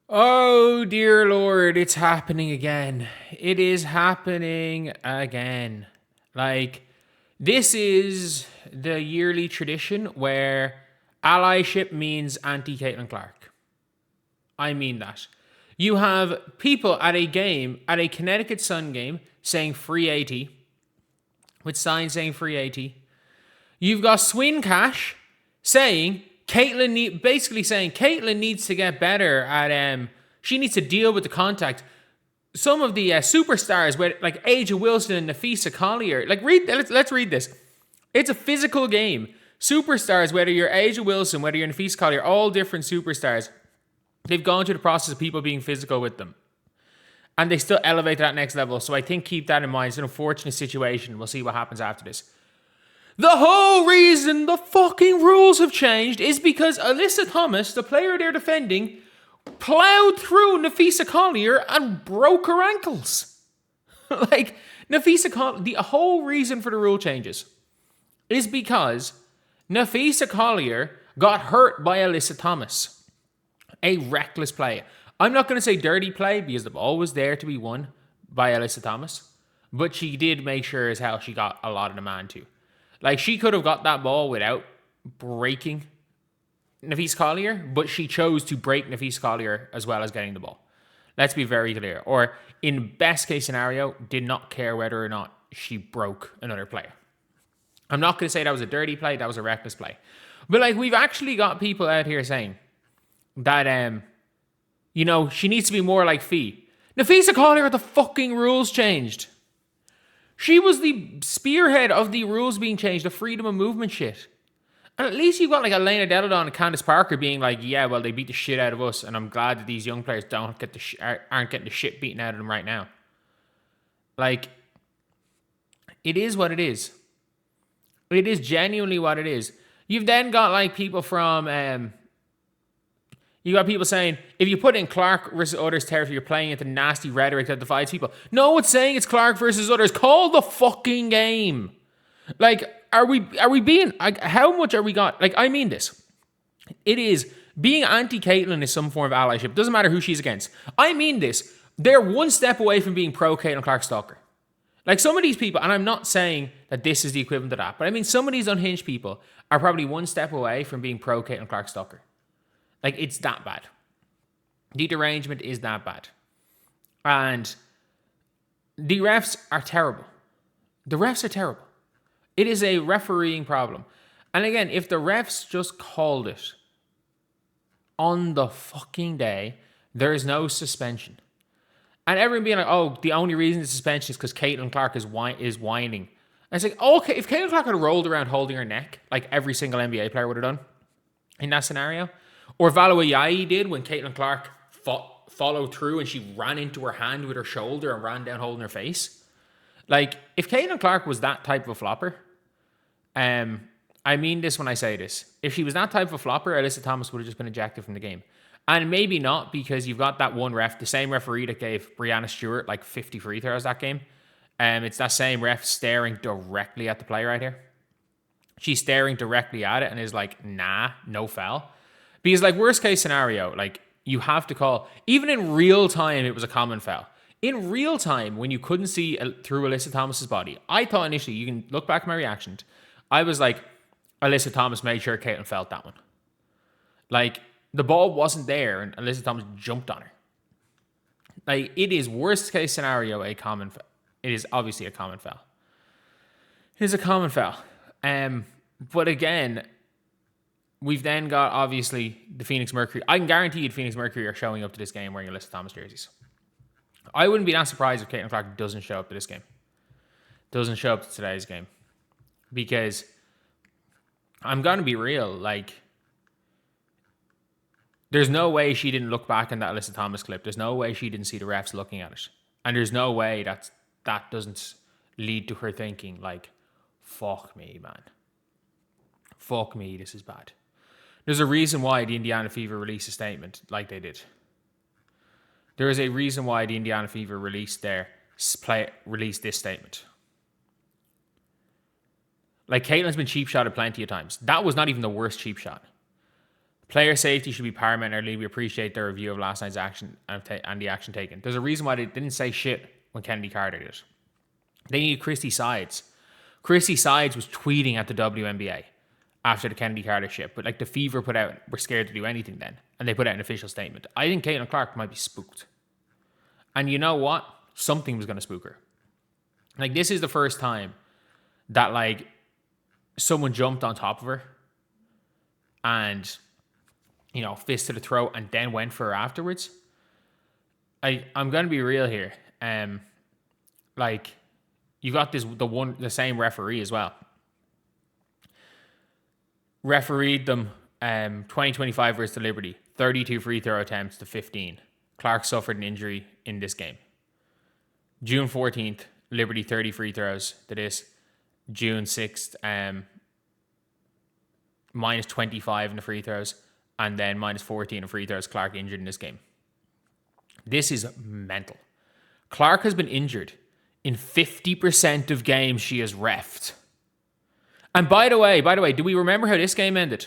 Oh, dear Lord, it's happening again. It is happening again. Like, this is the yearly tradition where allyship means anti Caitlin Clark. I mean that. You have people at a game, at a Connecticut Sun game, saying free 80, with signs saying free 80. You've got Swin Cash saying basically saying Caitlin needs to get better at she needs to deal with the contact. Some of the superstars, like Angel Wilson and Nafisa Collier, let's read this. It's a physical game. Superstars, whether you're Angel Wilson, whether you're Nafisa Collier, all different superstars, they've gone through the process of people being physical with them. And they still elevate to that next level. So I think keep that in mind. It's an unfortunate situation. We'll see what happens after this. The whole reason the fucking rules have changed is because Alyssa Thomas, the player they're defending, plowed through Nafisa Collier and broke her ankles. Like, Nafisa Collier, the whole reason for the rule changes is because Nafisa Collier got hurt by Alyssa Thomas. A reckless play. I'm not going to say dirty play because the ball was there to be won by Alyssa Thomas, but she did make sure as hell she got a lot of the man too. Like, she could have got that ball without breaking Nafisa Collier, but she chose to break Nafisa Collier as well as getting the ball. Let's be very clear. Or, in best case scenario, did not care whether or not she broke another player. I'm not going to say that was a dirty play, that was a reckless play. But, like, we've actually got people out here saying that, she needs to be more like Fee. Nafisa Collier, the fucking rules changed. She was the spearhead of the rules being changed, the freedom of movement shit. And at least you've got like Elena Deladon and Candice Parker being like, yeah, well, they beat the shit out of us, and I'm glad that these young players aren't getting the shit beaten out of them right now. Like, it is what it is. It is genuinely what it is. You've then got like people from you got people saying, if you put in Clark versus others territory, you're playing into nasty rhetoric that divides people. No, it's saying it's Clark versus others. Call the fucking game. Like, are we being, like, how much are we got? Like, I mean this. It is, being anti-Caitlin is some form of allyship. Doesn't matter who she's against. I mean this. They're one step away from being pro-Caitlin Clark stalker. Like, some of these people, and I'm not saying that this is the equivalent of that, but I mean, some of these unhinged people are probably one step away from being pro-Caitlin Clark stalker. Like, it's that bad. The derangement is that bad. And the refs are terrible. The refs are terrible. It is a refereeing problem. And again, if the refs just called it on the fucking day, there is no suspension. And everyone being like, oh, the only reason the suspension is because Caitlin Clark is whining. And it's like, okay, if Caitlin Clark had rolled around holding her neck, like every single NBA player would have done in that scenario, or Valawayayi did when Caitlin Clark followed through and she ran into her hand with her shoulder and ran down holding her face. Like, if Caitlin Clark was that type of a flopper, I mean this when I say this. If she was that type of a flopper, Alyssa Thomas would have just been ejected from the game. And maybe not, because you've got that one ref, the same referee that gave Breanna Steward like 50 free throws that game. It's that same ref staring directly at the play right here. She's staring directly at it and is like, nah, no foul. Because, like, worst case scenario, like, you have to call, even in real time, it was a common foul. In real time, when you couldn't see through Alyssa Thomas's body, I thought initially, you can look back at my reaction, I was like, Alyssa Thomas made sure Caitlin felt that one. Like, the ball wasn't there and Alyssa Thomas jumped on her. Like, it is worst case scenario a common foul. It is obviously a common foul. It is a common foul. But again, we've then got, obviously, the Phoenix Mercury. I can guarantee you the Phoenix Mercury are showing up to this game wearing Alyssa Thomas jerseys. I wouldn't be that surprised if Caitlin Clark doesn't show up to this game. Doesn't show up to today's game. Because I'm going to be real. Like, there's no way she didn't look back in that Alyssa Thomas clip. There's no way she didn't see the refs looking at it. And there's no way that doesn't lead to her thinking, like, fuck me, man. Fuck me, this is bad. There's a reason why the Indiana Fever released a statement like they did. There is a reason why the Indiana Fever released this statement. Like, Caitlin's been cheap shotted plenty of times. That was not even the worst cheap shot. Player safety should be paramount in our league. We appreciate their review of last night's action and the action taken. There's a reason why they didn't say shit when Kennedy Carter did. They needed Christy Sides. Christy Sides was tweeting at the WNBA after the Kennedy Carter shit, but like the Fever put out, we're scared to do anything then, and they put out an official statement. I think Caitlin Clark might be spooked. And you know what? Something was going to spook her. Like, this is the first time that, like, someone jumped on top of her and, you know, fist to the throat and then went for her afterwards. I'm going to be real here. Like, you got the same referee as well. Refereed them 2025 versus the Liberty. 32 free throw attempts to 15. Clark suffered an injury in this game. June 14th, Liberty 30 free throws to this. June 6th, minus 25 in the free throws. And then minus 14 in free throws. Clark injured in this game. This is mental. Clark has been injured in 50% of games she has reffed. And by the way, do we remember how this game ended?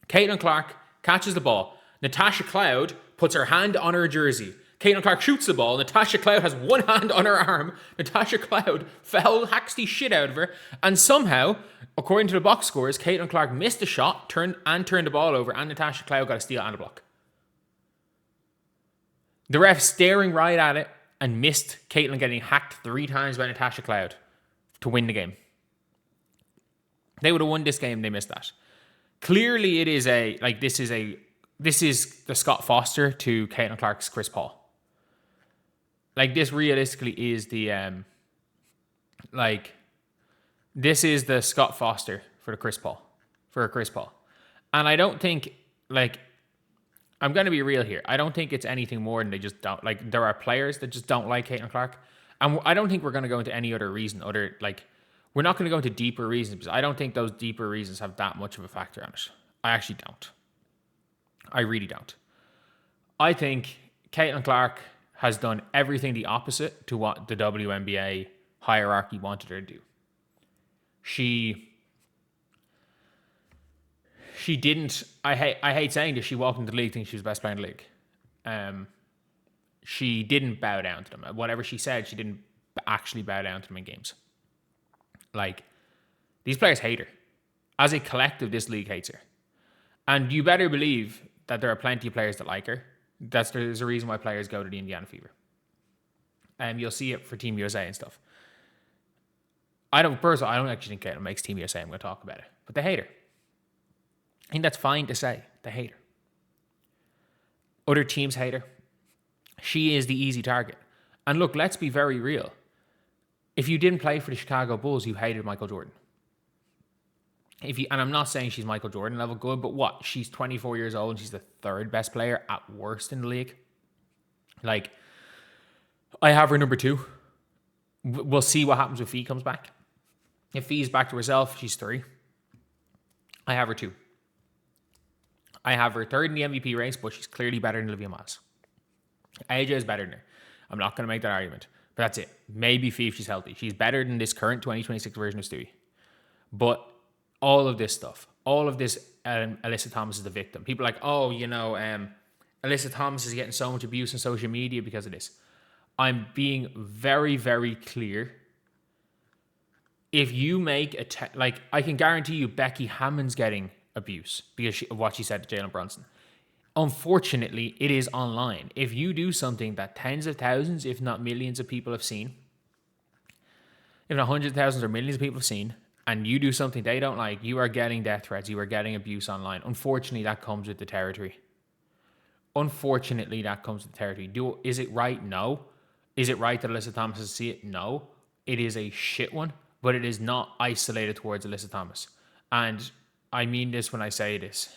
Caitlin Clark catches the ball. Natasha Cloud puts her hand on her jersey. Caitlin Clark shoots the ball. Natasha Cloud has one hand on her arm. Natasha Cloud hacks the shit out of her. And somehow, according to the box scores, Caitlin Clark missed a shot, turned the ball over, and Natasha Cloud got a steal and a block. The ref staring right at it and missed Caitlin getting hacked 3 times by Natasha Cloud to win the game. They would have won this game, they missed that. Clearly it is this is the Scott Foster to Caitlin Clark's Chris Paul. Like, this realistically is this is the Scott Foster for Chris Paul. And I don't think, like, I'm going to be real here. I don't think it's anything more than they just don't, like, there are players that just don't like Caitlin Clark. And I don't think we're going to go into any other reason, we're not going to go into deeper reasons, because I don't think those deeper reasons have that much of a factor on it. I actually don't. I really don't. I think Caitlin Clark has done everything the opposite to what the WNBA hierarchy wanted her to do. She didn't, I hate saying this, she walked into the league thinking she was the best player in the league. She didn't bow down to them. Whatever she said, she didn't actually bow down to them in games. Like, these players hate her. As a collective, this league hates her. And you better believe that there are plenty of players that like her. There's a reason why players go to the Indiana Fever. You'll see it for Team USA and stuff. I don't actually think Caitlin makes Team USA. I'm going to talk about it. But they hate her. I think that's fine to say. They hate her. Other teams hate her. She is the easy target. And look, let's be very real. If you didn't play for the Chicago Bulls, you hated Michael Jordan. And I'm not saying she's Michael Jordan level good, but what? She's 24 years old and she's the 3rd best player at worst in the league. Like, I have her number 2. We'll see what happens when Fee comes back. If Fee's back to herself, she's 3. I have her 2. I have her 3rd in the MVP race, but she's clearly better than Olivia Miles. AJ is better than her. I'm not going to make that argument. But that's it. Maybe Fee if she's healthy. She's better than this current 2026 version of Stewie. But all of this stuff, Alyssa Thomas is the victim. People are like, Alyssa Thomas is getting so much abuse on social media because of this. I'm being very, very clear. If you make I can guarantee you Becky Hammond's getting abuse because of what she said to Jalen Brunson. Unfortunately, it is online. If you do something that tens of thousands, if not millions of people have seen, if not hundreds of thousands or millions of people have seen, and you do something they don't like, you are getting death threats, you are getting abuse online. Unfortunately, that comes with the territory. Is it right? No. Is it right that Alyssa Thomas has to see it? No. It is a shit one, but it is not isolated towards Alyssa Thomas. And I mean this when I say this.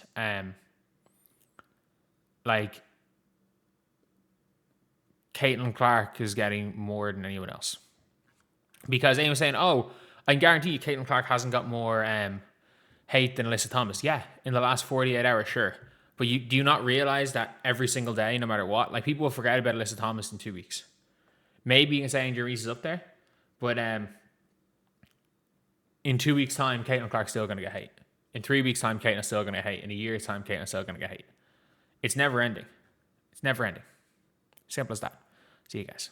Caitlin Clark is getting more than anyone else. Because anyone saying, I can guarantee you Caitlin Clark hasn't got more hate than Alyssa Thomas. Yeah, in the last 48 hours, sure. But do you not realize that every single day, no matter what, people will forget about Alyssa Thomas in 2 weeks. Maybe you can say Angel Reese is up there, but in 2 weeks' time, Caitlin Clark's still going to get hate. In 3 weeks' time, Caitlin's still going to get hate. In a year's time, Caitlin's still going to get hate. It's never ending. It's never ending. Simple as that. See you guys.